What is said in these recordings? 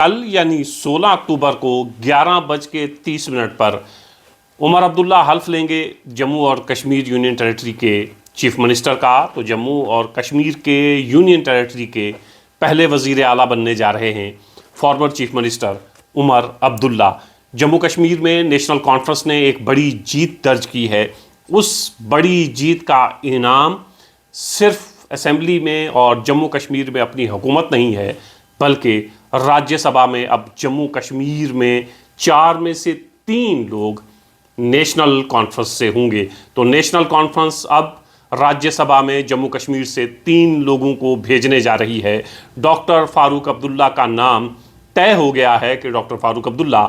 कल यानी 16 अक्टूबर को 11:30 पर उमर अब्दुल्ला हल्फ लेंगे जम्मू और कश्मीर यूनियन टेरिटरी के चीफ मिनिस्टर का। तो जम्मू और कश्मीर के यूनियन टेरिटरी के पहले वज़ीर आला बनने जा रहे हैं former chief minister Omar Abdullah. Jammu Kashmir में नेशनल कॉन्फ्रेंस ने एक बड़ी जीत दर्ज की है। उस बड़ी जीत का इनाम सिर्फ असेंबली में और जम्मू कश्मीर में अपनी हुकूमत नहीं है, बल्कि राज्यसभा में अब जम्मू कश्मीर में 4 में से 3 लोग नेशनल कॉन्फ्रेंस से होंगे। तो नेशनल कॉन्फ्रेंस अब राज्यसभा में जम्मू कश्मीर से 3 लोगों को भेजने जा रही है। डॉक्टर फारूक अब्दुल्ला का नाम तय हो गया है कि डॉक्टर फारूक अब्दुल्ला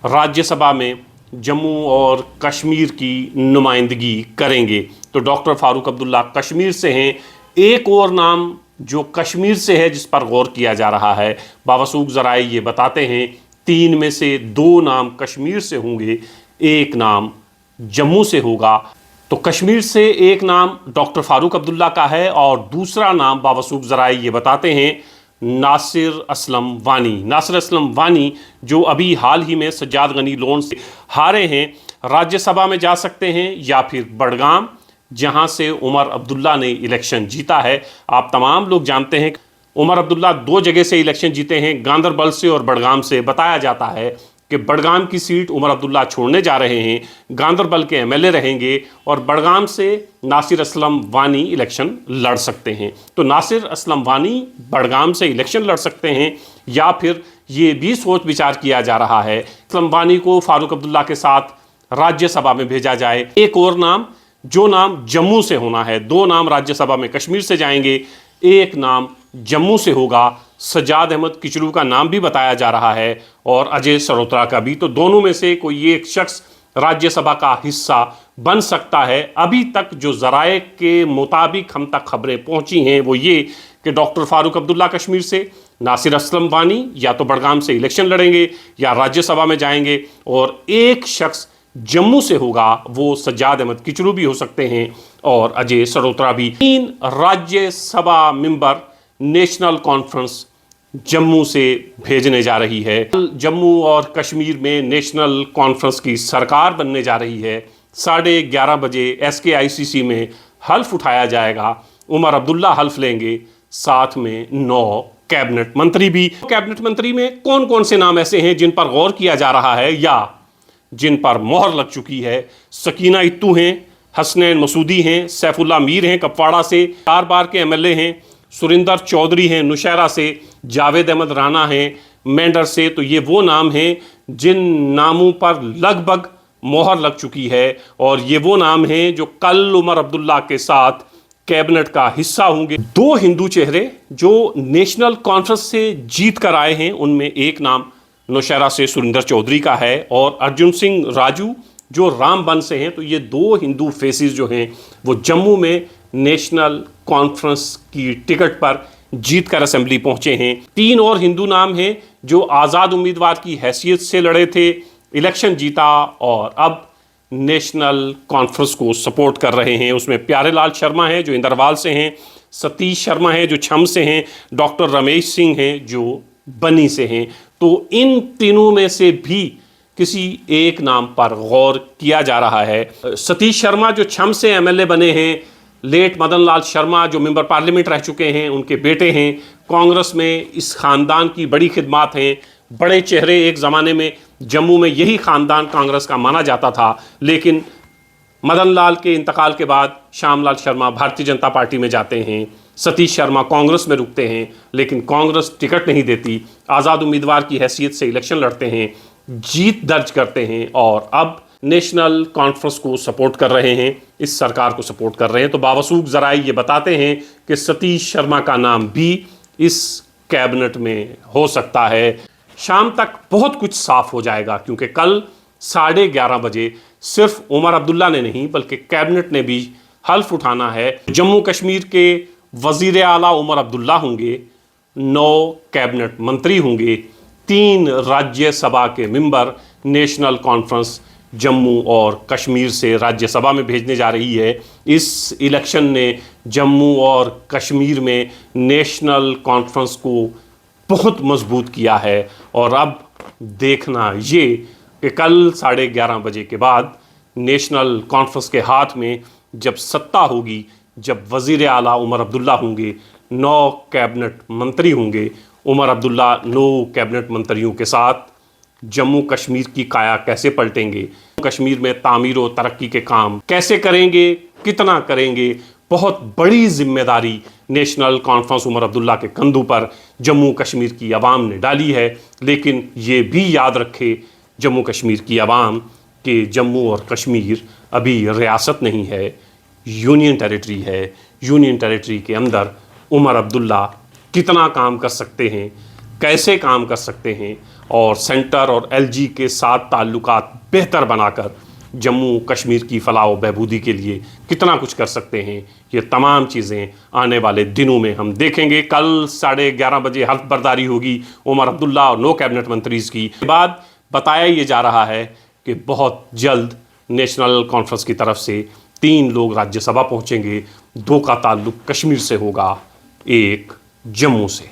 राज्यसभा में जम्मू और कश्मीर की नुमाइंदगी करेंगे। तो डॉक्टर फारूक अब्दुल्ला कश्मीर से हैं। एक और नाम जो कश्मीर से है जिस पर गौर किया जा रहा है, बावसूख ज़राए ये बताते हैं 3 में से 2 नाम कश्मीर से होंगे, एक नाम जम्मू से होगा। तो कश्मीर से एक नाम डॉक्टर फारूक अब्दुल्ला का है और दूसरा नाम बावसूख ज़राए ये बताते हैं नासिर असलम वानी। नासिर असलम वानी जो अभी हाल ही में सज्जाद गनी लोन से हारे हैं, राज्यसभा में जा सकते हैं या फिर बड़गाम, जहां से उमर अब्दुल्ला ने इलेक्शन जीता है। आप तमाम लोग जानते हैं उमर अब्दुल्ला 2 जगह से इलेक्शन जीते हैं, गांदरबल से और बड़गाम से। बताया जाता है कि बड़गाम की सीट उमर अब्दुल्ला छोड़ने जा रहे हैं, गांदरबल के एमएलए रहेंगे और बड़गाम से नासिर असलम वानी इलेक्शन लड़ सकते हैं। तो नासिर असलम वानी बड़गाम से इलेक्शन लड़ सकते हैं या फिर ये भी सोच विचार किया जा रहा है असलम वानी को फारूक अब्दुल्ला के साथ राज्यसभा में भेजा जाए। एक और नाम, जो नाम जम्मू से होना है, 2 नाम राज्यसभा में कश्मीर से जाएंगे, एक नाम जम्मू से होगा। सज्जाद अहमद किचलू का नाम भी बताया जा रहा है और अजय सरोत्रा का भी। तो दोनों में से कोई एक शख्स राज्यसभा का हिस्सा बन सकता है। अभी तक जो ज़राए के मुताबिक हम तक खबरें पहुंची हैं वो ये कि डॉक्टर फारूक अब्दुल्ला कश्मीर से, नासिर असलम वानी या तो बड़गाम से इलेक्शन लड़ेंगे या राज्यसभा में जाएंगे और एक शख्स जम्मू से होगा, वो सज्जाद अहमद किचलू भी हो सकते हैं और अजय सरोत्रा भी। 3 Rajya Sabha member national conference Jammu से भेजने जा रही है। जम्मू और कश्मीर में नेशनल कॉन्फ्रेंस की सरकार बनने जा रही है। 11:30 बजे SKICC में हल्फ उठाया जाएगा। उमर अब्दुल्ला हल्फ लेंगे, साथ में 9 कैबिनेट मंत्री भी। कैबिनेट मंत्री में कौन कौन से नाम ऐसे हैं जिन पर गौर किया जा रहा है या जिन पर मोहर लग चुकी है? सकीना इत्तू हैं, हसनैन मसूदी हैं, सैफुल्ला मीर हैं कपवाड़ा से, 4 बार के MLA हैं, सुरिंदर चौधरी हैं नुशहरा से, जावेद अहमद राना हैं मेंढर से। तो ये वो नाम हैं जिन नामों पर लगभग मोहर लग चुकी है और ये वो नाम हैं जो कल उमर अब्दुल्ला के साथ कैबिनेट का हिस्सा होंगे। 2 हिंदू चेहरे जो नेशनल कॉन्फ्रेंस से जीत कर आए हैं, उनमें एक नाम नौशहरा से सुरिंदर चौधरी का है और अर्जुन सिंह राजू जो रामबन से हैं। तो ये 2 हिंदू फेसेस जो हैं वो जम्मू में नेशनल कॉन्फ्रेंस की टिकट पर जीत कर असेंबली पहुंचे हैं। 3 और हिंदू नाम हैं जो आज़ाद उम्मीदवार की हैसियत से लड़े थे, इलेक्शन जीता और अब नेशनल कॉन्फ्रेंस को सपोर्ट कर रहे हैं। उसमें प्यारेलाल शर्मा हैं जो इंदरवाल से हैं, सतीश शर्मा हैं जो छम से हैं, डॉक्टर रमेश सिंह हैं जो बनी से हैं। तो इन तीनों में से भी किसी एक नाम पर गौर किया जा रहा है। सतीश शर्मा जो छम से MLA बने हैं, लेट मदन लाल शर्मा जो मेंबर पार्लियामेंट रह चुके हैं, उनके बेटे हैं। कांग्रेस में इस ख़ानदान की बड़ी खिदमात हैं, बड़े चेहरे। एक ज़माने में जम्मू में यही ख़ानदान कांग्रेस का माना जाता था, लेकिन मदन लाल के इंतकाल के बाद श्यामलाल शर्मा भारतीय जनता पार्टी में जाते हैं, सतीश शर्मा कांग्रेस में रुकते हैं, लेकिन कांग्रेस टिकट नहीं देती, आज़ाद उम्मीदवार की हैसियत से इलेक्शन लड़ते हैं, जीत दर्ज करते हैं और अब नेशनल कॉन्फ्रेंस को सपोर्ट कर रहे हैं, इस सरकार को सपोर्ट कर रहे हैं। तो बावसूख ज़राए ये बताते हैं कि सतीश शर्मा का नाम भी इस कैबिनेट में हो सकता है। शाम तक बहुत कुछ साफ हो जाएगा क्योंकि कल 11:30 बजे सिर्फ उमर अब्दुल्ला ने नहीं बल्कि कैबिनेट ने भी हल्फ उठाना है। जम्मू कश्मीर के वज़ीर आला उमर अब्दुल्ला होंगे, 9 कैबिनेट मंत्री होंगे, 3 राज्यसभा के मेंबर नेशनल कॉन्फ्रेंस जम्मू और कश्मीर से राज्यसभा में भेजने जा रही है। इस इलेक्शन ने जम्मू और कश्मीर में नेशनल कॉन्फ्रेंस को बहुत मजबूत किया है। और अब देखना ये कि कल 11:30 बजे के बाद नेशनल कॉन्फ्रेंस के हाथ में जब सत्ता होगी, जब वज़ीर आला उमर अब्दुल्ला होंगे, 9 कैबिनेट मंत्री होंगे, उमर अब्दुल्ला 9 कैबिनेट मंत्रियों के साथ जम्मू कश्मीर की काया कैसे पलटेंगे, कश्मीर में तामीर और तरक्की के काम कैसे करेंगे, कितना करेंगे। बहुत बड़ी जिम्मेदारी नेशनल कॉन्फ्रेंस उमर अब्दुल्ला के कंधों पर जम्मू कश्मीर की आवाम ने डाली है। लेकिन ये भी याद रखे जम्मू कश्मीर की आवाम कि जम्मू और कश्मीर अभी रियासत नहीं है, यूनियन टेरिटरी है। यूनियन टेरिटरी के अंदर उमर अब्दुल्ला कितना काम कर सकते हैं, कैसे काम कर सकते हैं, और सेंटर और एलजी के साथ ताल्लुकात बेहतर बनाकर जम्मू कश्मीर की फलाह व बहबूदी के लिए कितना कुछ कर सकते हैं, ये तमाम चीज़ें आने वाले दिनों में हम देखेंगे। कल 11:30 बजे हल्फ बर्दारी होगी उमर अब्दुल्ला और 9 कैबिनेट मंत्रीज़ की। बाद बताया ये जा रहा है कि बहुत जल्द नेशनल कॉन्फ्रेंस की तरफ से 3 लोग राज्यसभा पहुंचेंगे। 2 का ताल्लुक कश्मीर से होगा, 1 जम्मू से।